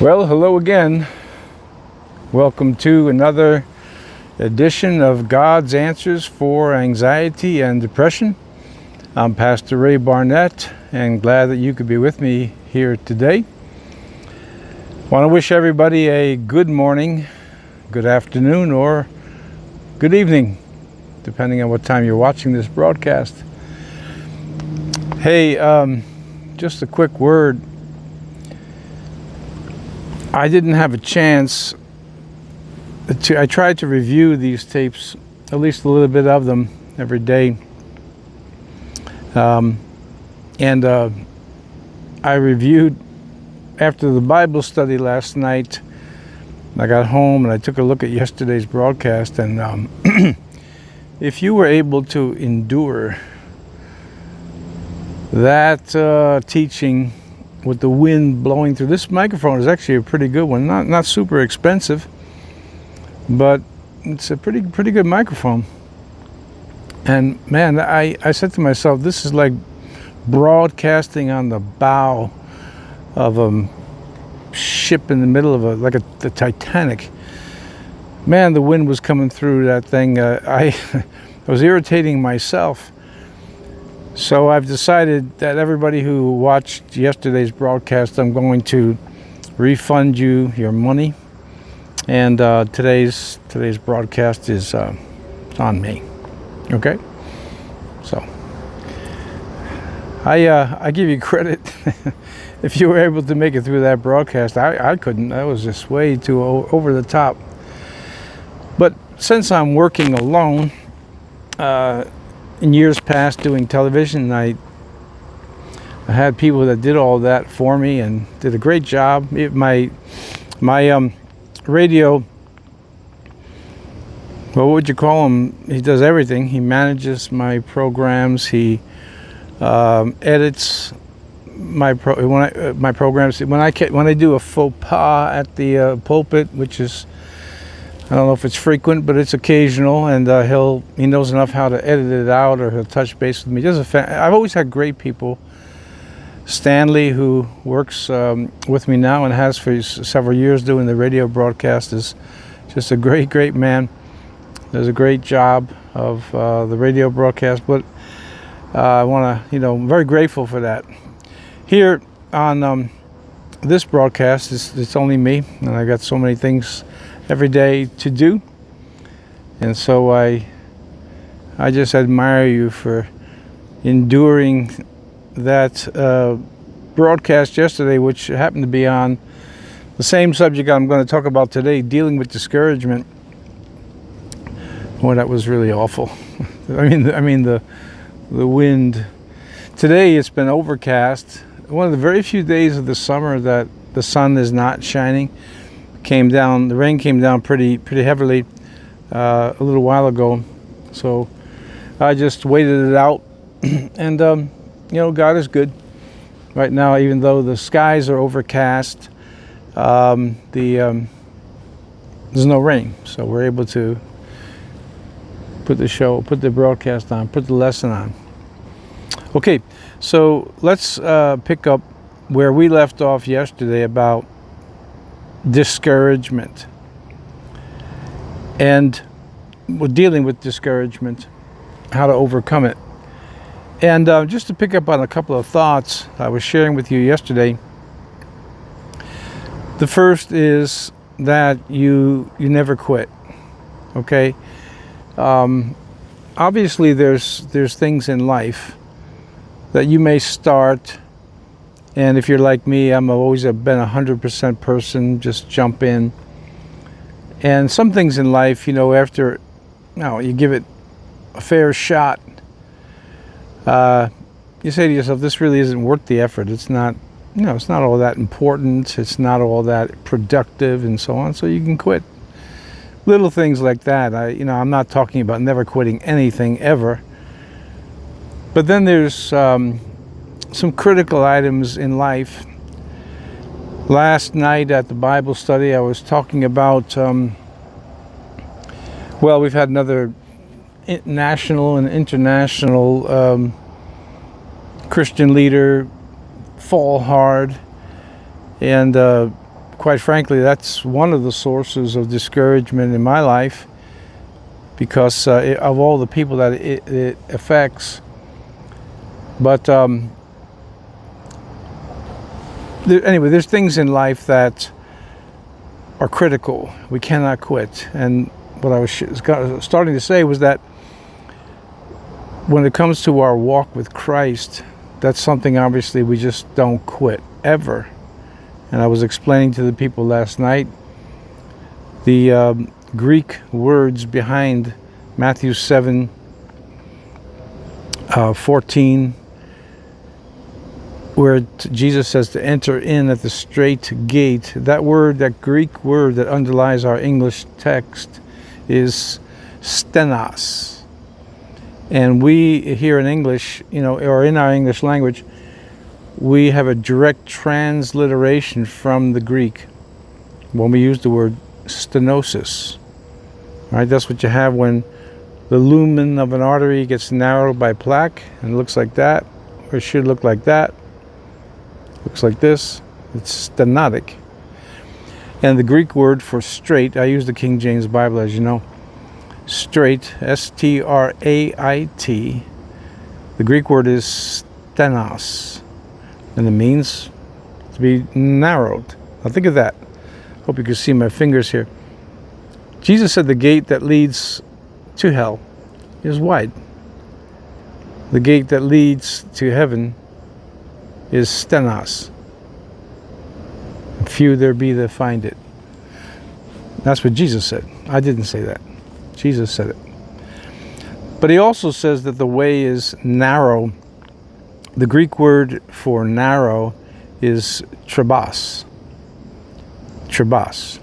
Well, hello again. Welcome to another edition of God's Answers for Anxiety and Depression. I'm Pastor Ray Barnett, and glad that you could be with me here today. Want to wish everybody a good morning, good afternoon, or good evening, depending on what time you're watching this broadcast. Hey, just a quick word. I didn't have a chance I tried to review these tapes, at least a little bit of them every day. I reviewed after the Bible study last night. I got home and I took a look at yesterday's broadcast, and if you were able to endure that teaching with the wind blowing through, this microphone is actually a pretty good one, not super expensive, but it's a pretty good microphone. And man, I said to myself, this is like broadcasting on the bow of a ship in the middle of the Titanic. Man, the wind was coming through that thing. I was irritating myself. So I've decided that everybody who watched yesterday's broadcast, I'm going to refund you your money. And today's broadcast is on me. Okay? So I give you credit. If you were able to make it through that broadcast, I couldn't. That was just way too over the top. But since I'm working alone, in years past doing television, I had people that did all that for me and did a great job. My radio, well, what would you call him? He does everything. He manages my programs. He edits my programs. When I do a faux pas at the pulpit, which is, I don't know if it's frequent, but it's occasional, and he knows enough how to edit it out, or he'll touch base with me. I've always had great people. Stanley, who works with me now and has for several years doing the radio broadcast, is just a great man. Does a great job of the radio broadcast, but I want to, I'm very grateful for that. Here on this broadcast, it's only me, and I got so many things every day to do, and so I just admire you for enduring that broadcast yesterday, which happened to be on the same subject I'm going to talk about today, dealing with discouragement. Boy, that was really awful. I mean the wind. Today it's been overcast. One of the very few days of the summer that the sun is not shining. The rain came down pretty heavily a little while ago, so I just waited it out. And God is good right now, even though the skies are overcast. There's no rain, so we're able to put the broadcast on, put the lesson on. Okay, so let's pick up where we left off yesterday about discouragement, and we're dealing with discouragement, how to overcome it. And just to pick up on a couple of thoughts I was sharing with you yesterday. The first is that you never quit. Okay, obviously there's things in life that you may start. And if you're like me, I've always been 100% person, just jump in. And some things in life, after you give it a fair shot, you say to yourself, this really isn't worth the effort. It's not, it's not all that important. It's not all that productive, and so on. So you can quit. Little things like that. I'm not talking about never quitting anything ever. But then there's some critical items in life. Last night at the Bible study, I was talking about, we've had another national and international Christian leader fall hard and quite frankly, that's one of the sources of discouragement in my life, because of all the people that it affects. But anyway, there's things in life that are critical. We cannot quit. And what I was starting to say was that when it comes to our walk with Christ, that's something obviously we just don't quit, ever. And I was explaining to the people last night the Greek words behind Matthew 7:14, where Jesus says to enter in at the straight gate. That word, that Greek word that underlies our English text, is stenos. And we here in English, or in our English language, we have a direct transliteration from the Greek when we use the word stenosis. Right? That's what you have when the lumen of an artery gets narrowed by plaque, and it looks like that, or it should look like that. Looks like this. It's stenotic. And the Greek word for straight, I use the King James Bible, as you know. Straight, S-T-R-A-I-T. The Greek word is stenos, and it means to be narrowed. Now think of that. Hope you can see my fingers here. Jesus said the gate that leads to hell is wide. The gate that leads to heaven is stenos. Few there be that find it. That's what Jesus said. I didn't say that. Jesus said it. But he also says that the way is narrow. The Greek word for narrow is trabos. Trabos.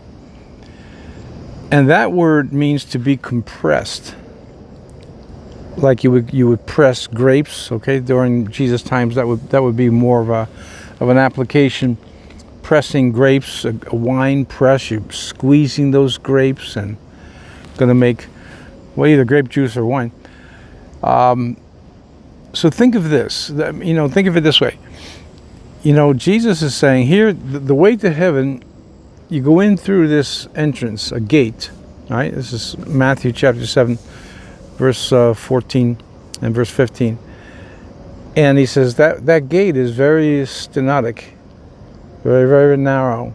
And that word means to be compressed. Like you would press grapes, okay? During Jesus' times, that would be more of an application. Pressing grapes, a wine press, you're squeezing those grapes and going to make, well, either grape juice or wine. So think of this, think of it this way. Jesus is saying here, the way to heaven, you go in through this entrance, a gate, right? This is Matthew chapter 7, verse 14 and verse 15. And he says that gate is very stenotic, very, very narrow.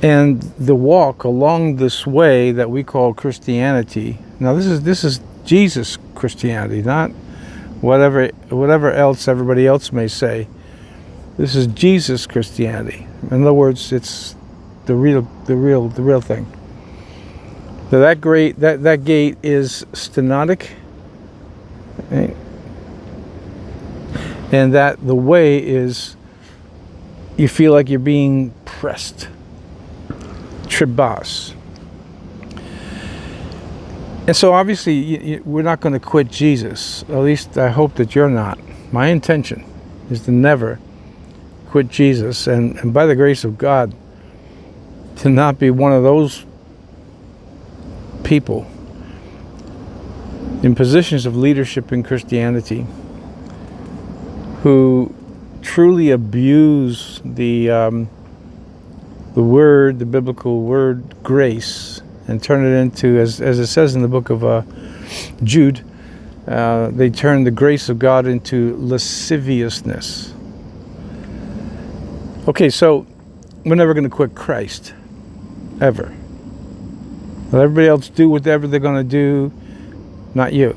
And the walk along this way that we call Christianity, now this is Jesus Christianity, not whatever else everybody else may say. This is Jesus Christianity. In other words, it's the real thing. So that gate is stenotic, right? And that the way is, you feel like you're being pressed. Tribos. And so obviously we're not going to quit Jesus. At least I hope that you're not. My intention is to never quit Jesus, and by the grace of God, to not be one of those people in positions of leadership in Christianity who truly abuse the word, the biblical word grace, and turn it into, as it says in the book of Jude, they turn the grace of God into lasciviousness. Okay, so we're never going to quit Christ, ever. Let everybody else do whatever they're going to do, not you.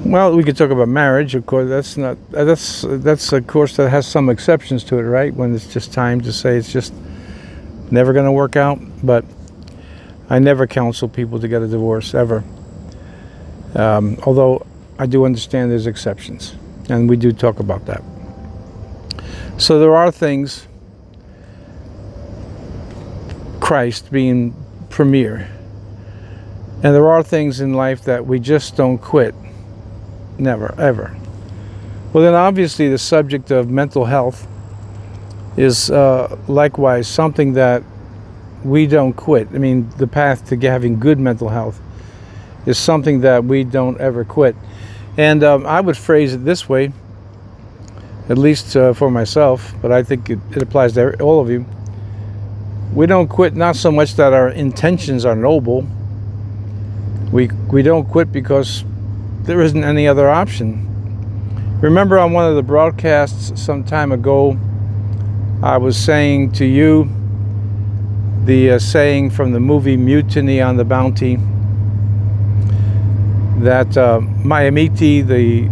Well, we could talk about marriage, of course. That's a course that has some exceptions to it, right? When it's just time to say it's just never going to work out. But I never counsel people to get a divorce, ever. Although I do understand there's exceptions, and we do talk about that. So there are things, Christ being premier, and there are things in life that we just don't quit. Never, ever. Well, then obviously the subject of mental health is likewise something that we don't quit. I mean, the path to having good mental health is something that we don't ever quit. And I would phrase it this way. at least for myself, but I think it applies to all of you. We don't quit not so much that our intentions are noble. We don't quit because there isn't any other option. Remember on one of the broadcasts some time ago, I was saying to you the saying from the movie Mutiny on the Bounty, that Mayamiti, the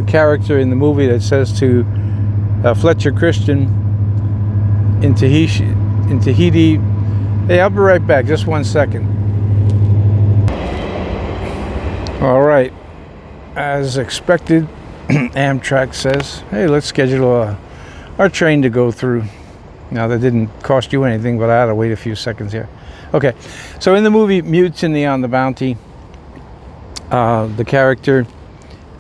character in the movie that says to Fletcher Christian in Tahiti, hey, I'll be right back, just 1 second. All right, as expected, Amtrak says, hey, let's schedule our train to go through. Now, that didn't cost you anything, but I had to wait a few seconds here. Okay, so in the movie Mutiny on the Bounty, the character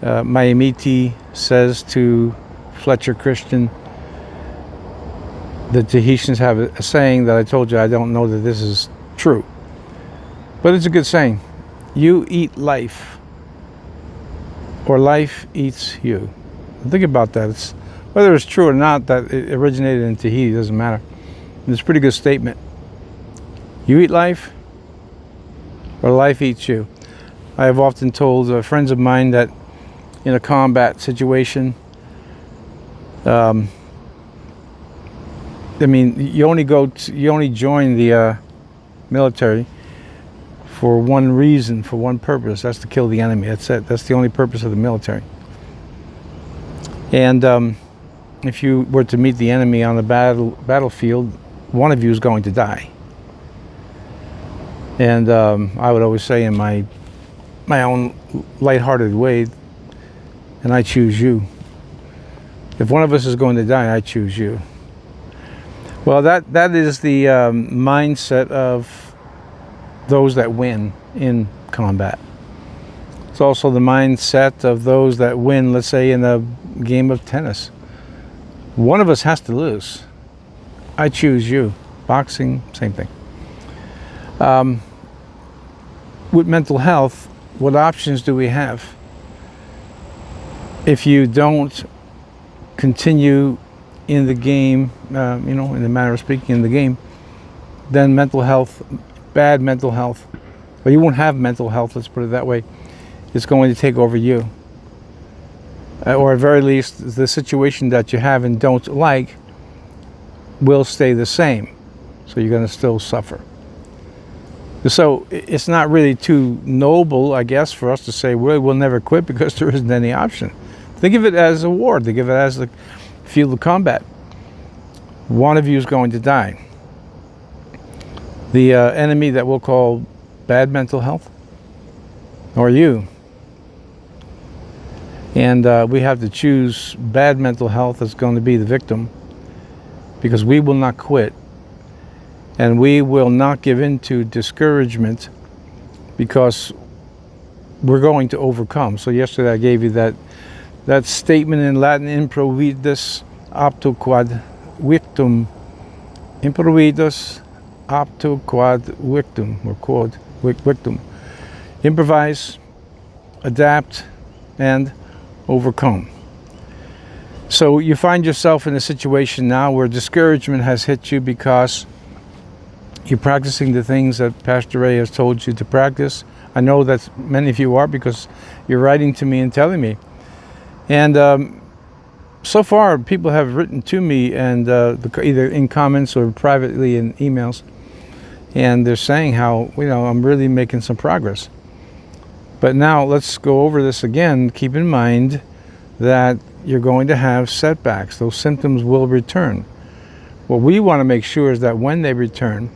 Mayamiti says to Fletcher Christian, the Tahitians have a saying that I told you, I don't know that this is true, but it's a good saying. You eat life, or life eats you. Think about that. It's, whether it's true or not that it originated in Tahiti, doesn't matter. It's a pretty good statement. You eat life, or life eats you. I have often told friends of mine that in a combat situation, I mean, you only join the military for one reason, for one purpose. That's to kill the enemy. That's it. That's the only purpose of the military. And if you were to meet the enemy on the battlefield, one of you is going to die. And I would always say in my own lighthearted way, and I choose you. If one of us is going to die, I choose you. Well, that is the mindset of those that win in combat. It's also the mindset of those that win, let's say, in a game of tennis. One of us has to lose. I choose you. Boxing, same thing. With mental health, what options do we have? If you don't continue in the game, in the manner of speaking, in the game, then mental health, bad mental health, or you won't have mental health, let's put it that way, it's going to take over you. Or at very least, the situation that you have and don't like will stay the same. So you're going to still suffer. So it's not really too noble, I guess, for us to say, well, we'll never quit because there isn't any option. Think of it as a war. Think of it as the field of combat. One of you is going to die. The enemy that we'll call bad mental health, or you. And we have to choose bad mental health as going to be the victim, because we will not quit. And we will not give in to discouragement, because we're going to overcome. So yesterday I gave you that statement in Latin, improvidus apto quod victum. Improvidus apto quod victum, or quod victum. Improvise, adapt, and overcome. So you find yourself in a situation now where discouragement has hit you because you're practicing the things that Pastor Ray has told you to practice. I know that many of you are, because you're writing to me and telling me. And so far, people have written to me, and either in comments or privately in emails, and they're saying how, I'm really making some progress. But now let's go over this again. Keep in mind that you're going to have setbacks. Those symptoms will return. What we want to make sure is that when they return,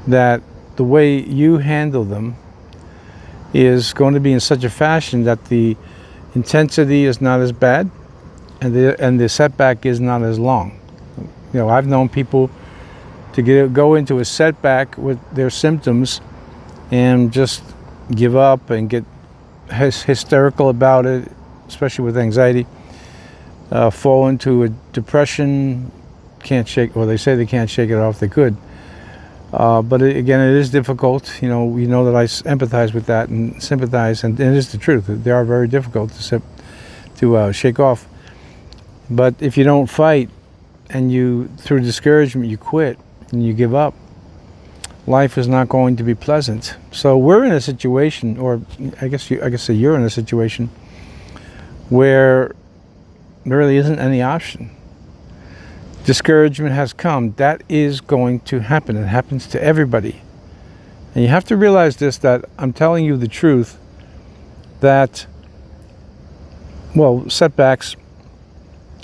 that the way you handle them is going to be in such a fashion that the intensity is not as bad and the setback is not as long. I've known people to go into a setback with their symptoms and just give up and get hysterical about it, especially with anxiety, fall into a depression, can't shake, or they say they can't shake it off, they could. But again, it is difficult. You know that I empathize with that and sympathize, and it is the truth. They are very difficult to shake off. But if you don't fight and you, through discouragement, you quit and you give up, life is not going to be pleasant. So we're in a situation, or I guess you're in a situation where there really isn't any option. Discouragement has come. That is going to happen. It happens to everybody. And you have to realize this, that I'm telling you the truth, that, well, setbacks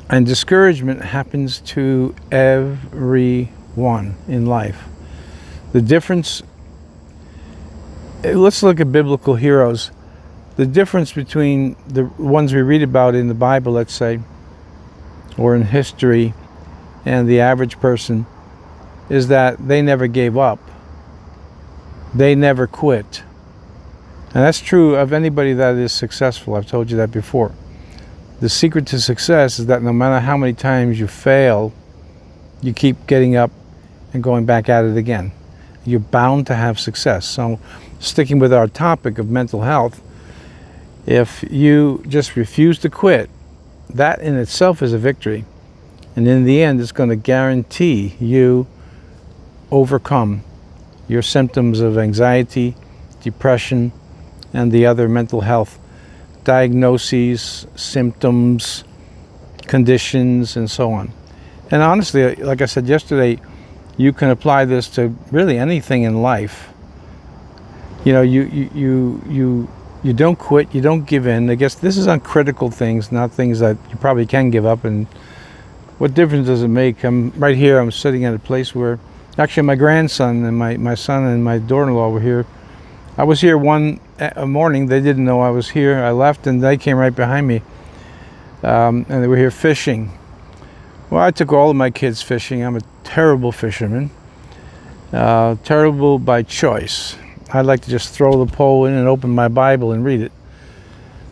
and discouragement happens to everyone in life. The difference, let's look at biblical heroes. The difference between the ones we read about in the Bible, let's say, or in history, and the average person is that they never gave up. They never quit. And that's true of anybody that is successful. I've told you that before. The secret to success is that no matter how many times you fail, you keep getting up and going back at it again. You're bound to have success. So, sticking with our topic of mental health, if you just refuse to quit, that in itself is a victory. And in the end, it's going to guarantee you overcome your symptoms of anxiety, depression, and the other mental health diagnoses, symptoms, conditions, and so on. And honestly, like I said yesterday, you can apply this to really anything in life. You know, you don't quit, you don't give in. I guess this is on critical things, not things that you probably can give up. And what difference does it make? I'm right here, I'm sitting at a place where, actually my grandson and my son and my daughter-in-law were here. I was here one morning, they didn't know I was here. I left and they came right behind me. And they were here fishing. Well, I took all of my kids fishing. I'm a terrible fisherman. Terrible by choice. I'd like to just throw the pole in and open my Bible and read it,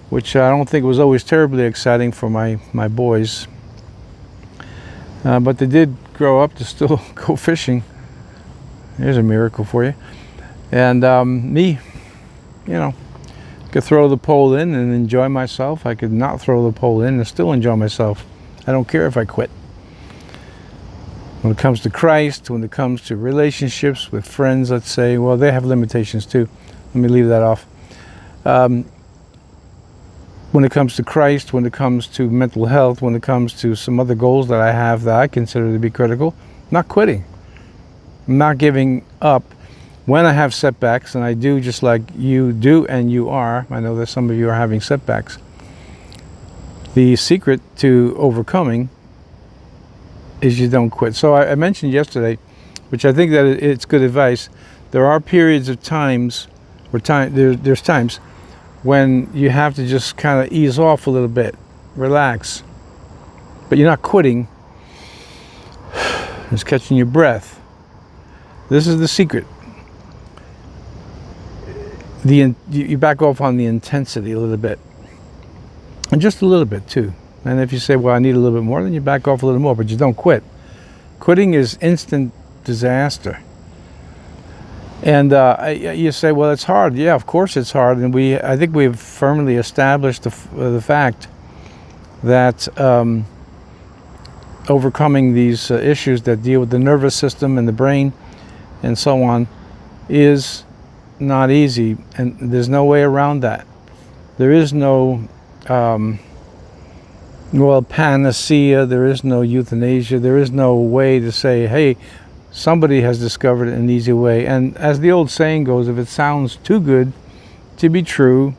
which I don't think was always terribly exciting for my boys. But they did grow up to still go fishing. Here's a miracle for you. And me, you know, could throw the pole in and enjoy myself. I could not throw the pole in and still enjoy myself. I don't care if I quit. When it comes to Christ, when it comes to relationships with friends, let's say, well, they have limitations too. Let me leave that off. When it comes to Christ, when it comes to mental health, when it comes to some other goals that I have that I consider to be critical, not quitting. I'm not giving up when I have setbacks, and I do, just like you do and you are. I know that some of you are having setbacks. The secret to overcoming is you don't quit. So I mentioned yesterday, which I think that it's good advice, there are periods of times, or there's times when you have to just kind of ease off a little bit, relax. But you're not quitting, just catching your breath. This is the secret. You back off on the intensity a little bit, and just a little bit too. And if you say, well, I need a little bit more, then you back off a little more, but you don't quit. Quitting is instant disaster. And you say, well, it's hard. Yeah, of course it's hard. And I think we've firmly established the fact that overcoming these issues that deal with the nervous system and the brain and so on is not easy. And there's no way around that. There is no panacea, there is no euthanasia, there is no way to say, hey, somebody has discovered an easy way. And as the old saying goes, if it sounds too good to be true,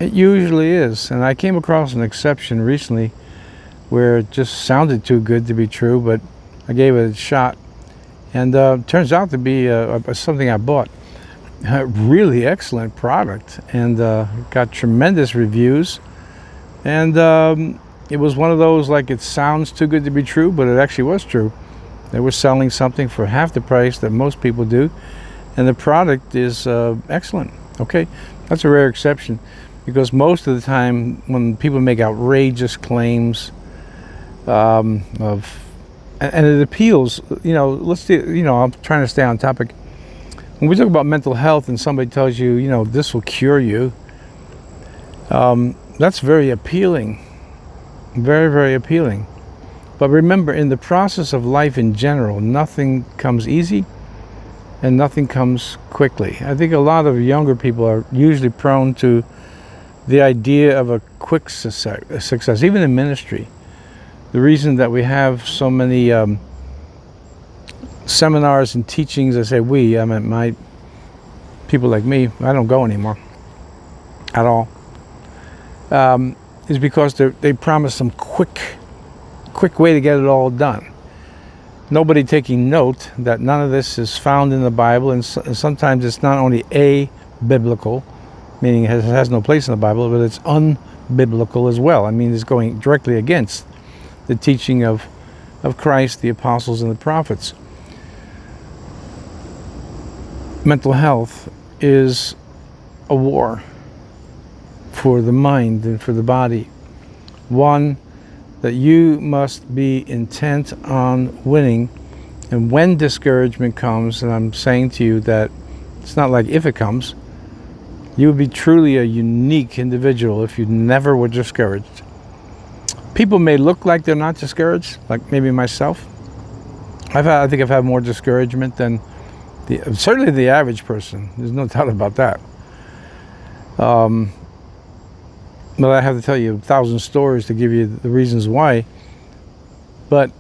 it usually is. And I came across an exception recently where it just sounded too good to be true, but I gave it a shot. And it turns out to be something I bought. A really excellent product, and got tremendous reviews. And it was one of those, like, it sounds too good to be true, but it actually was true. They were selling something for half the price that most people do, and the product is excellent. Okay, that's a rare exception, because most of the time when people make outrageous claims and it appeals, I'm trying to stay on topic. When we talk about mental health and somebody tells you, this will cure you, that's very appealing. Very, very appealing. But remember, in the process of life in general, nothing comes easy and nothing comes quickly. I think a lot of younger people are usually prone to the idea of a quick success, even in ministry. The reason that we have so many seminars and teachings, I say we, I mean my people like me, I don't go anymore at all, is because they promise some quick way to get it all done. Nobody taking note that none of this is found in the Bible, and sometimes it's not only biblical, meaning it has no place in the Bible, but it's unbiblical as well. I mean, it's going directly against the teaching of Christ, the apostles, and the prophets. Mental health is a war for the mind and for the body. One that you must be intent on winning. And when discouragement comes, and I'm saying to you that it's not like if it comes, you would be truly a unique individual if you never were discouraged. People may look like they're not discouraged, like maybe myself. I think I've had more discouragement than certainly the average person. There's no doubt about that. But I have to tell you 1,000 stories to give you the reasons why. But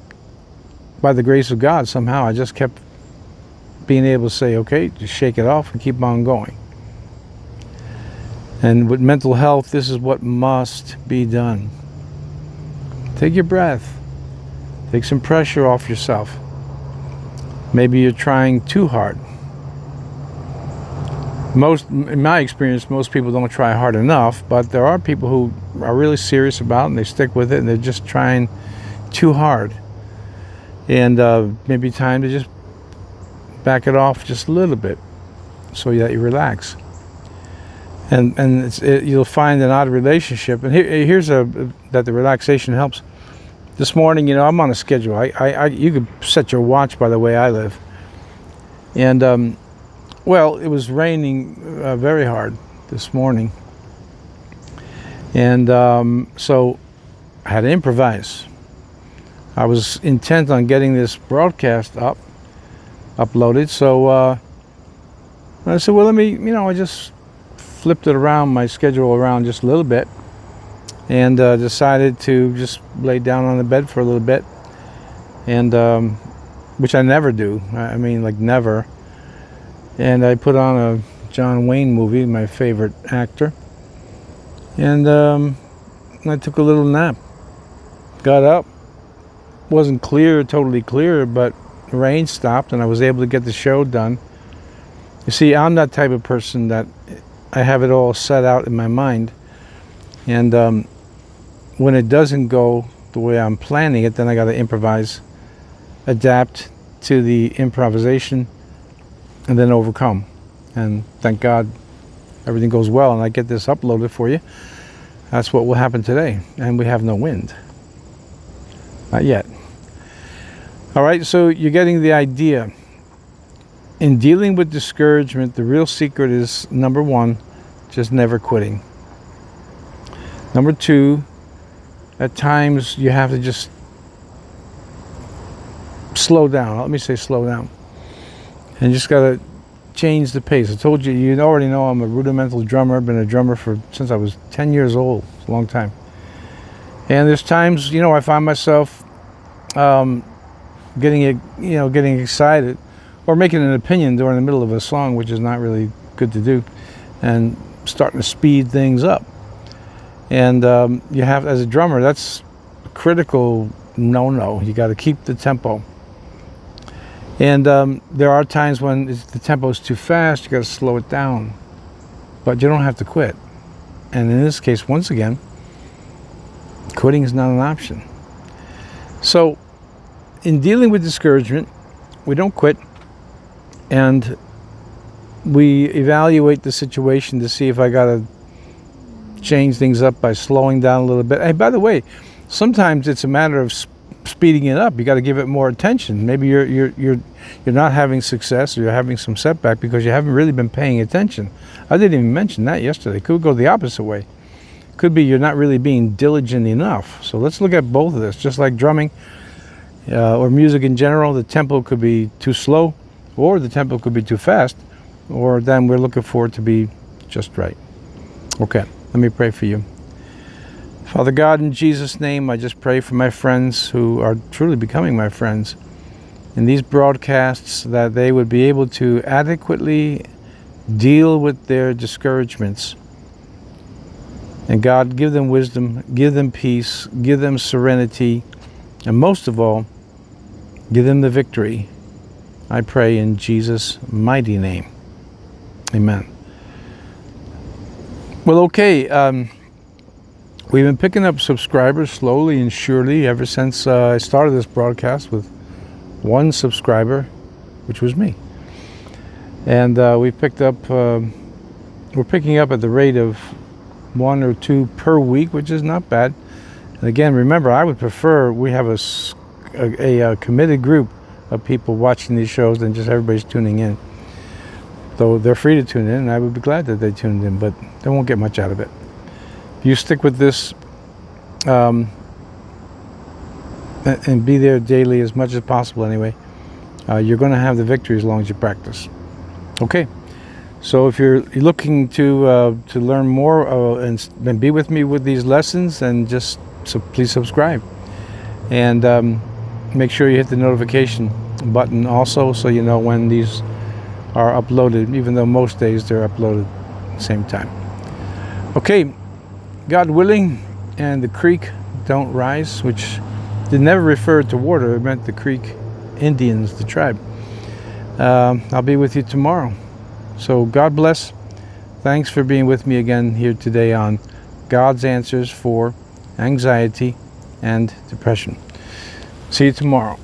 by the grace of God, somehow I just kept being able to say, okay, just shake it off and keep on going. And with mental health, this is what must be done. Take your breath. Take some pressure off yourself. Maybe you're trying too hard. In my experience, most people don't try hard enough, but there are people who are really serious about it and they stick with it and they're just trying too hard. And maybe time to just back it off just a little bit so that you relax. And you'll find an odd relationship. And here's that the relaxation helps. This morning, I'm on a schedule. You could set your watch by the way I live. And well, it was raining very hard this morning. And so I had to improvise. I was intent on getting this broadcast uploaded. So I said, well, let me, I just flipped it around, my schedule around just a little bit, and decided to just lay down on the bed for a little bit, and which I never do. I mean, like never. And I put on a John Wayne movie, my favorite actor, and I took a little nap. Got up, wasn't totally clear, but the rain stopped and I was able to get the show done. You see, I'm that type of person that I have it all set out in my mind, and when it doesn't go the way I'm planning it, then I got to improvise, adapt to the improvisation, and then overcome. And thank God everything goes well and I get this uploaded for you. That's what will happen today. And we have no wind. Not yet. All right, so you're getting the idea. In dealing with discouragement, the real secret is, number one, just never quitting. Number two, at times you have to just slow down. Let me say slow down. And just got to change the pace. I told you, you already know I'm a rudimental drummer. I've been a drummer since I was 10 years old. It's a long time. And there's times, I find myself getting excited or making an opinion during the middle of a song, which is not really good to do, and starting to speed things up. And you have, as a drummer, that's a critical no-no. You got to keep the tempo. And there are times when the tempo is too fast, you got to slow it down. But you don't have to quit. And in this case, once again, quitting is not an option. So, in dealing with discouragement, we don't quit, and we evaluate the situation to see if I got to change things up by slowing down a little bit. Hey, by the way, sometimes it's a matter of speeding it up. You got to give it more attention. Maybe you're not having success, or you're having some setback because you haven't really been paying attention. I didn't even mention that yesterday. Could go the opposite way. could be you're not really being diligent enough. So let's look at both of this. Just like drumming or music in general, the tempo could be too slow, or the tempo could be too fast, or then we're looking for it to be just right. Okay, let me pray for you. Father God, in Jesus' name, I just pray for my friends who are truly becoming my friends in these broadcasts, that they would be able to adequately deal with their discouragements. And God, give them wisdom, give them peace, give them serenity, and most of all, give them the victory. I pray in Jesus' mighty name. Amen. Well, okay, we've been picking up subscribers slowly and surely ever since I started this broadcast with one subscriber, which was me. And we picked up, we're picking up at the rate of 1 or 2 per week, which is not bad. And again, remember, I would prefer we have a committed group of people watching these shows than just everybody's tuning in. Though they're free to tune in, and I would be glad that they tuned in, but they won't get much out of it. If you stick with this and be there daily as much as possible anyway, you're going to have the victory as long as you practice. Okay, so if you're looking to learn more and be with me with these lessons, then please subscribe. And make sure you hit the notification button also, so you know when these are uploaded, even though most days they're uploaded at the same time. Okay, God willing, and the creek don't rise, which did never refer to water, it meant the Creek Indians, the tribe. I'll be with you tomorrow. So God bless. Thanks for being with me again here today on God's answers for anxiety and depression. See you tomorrow.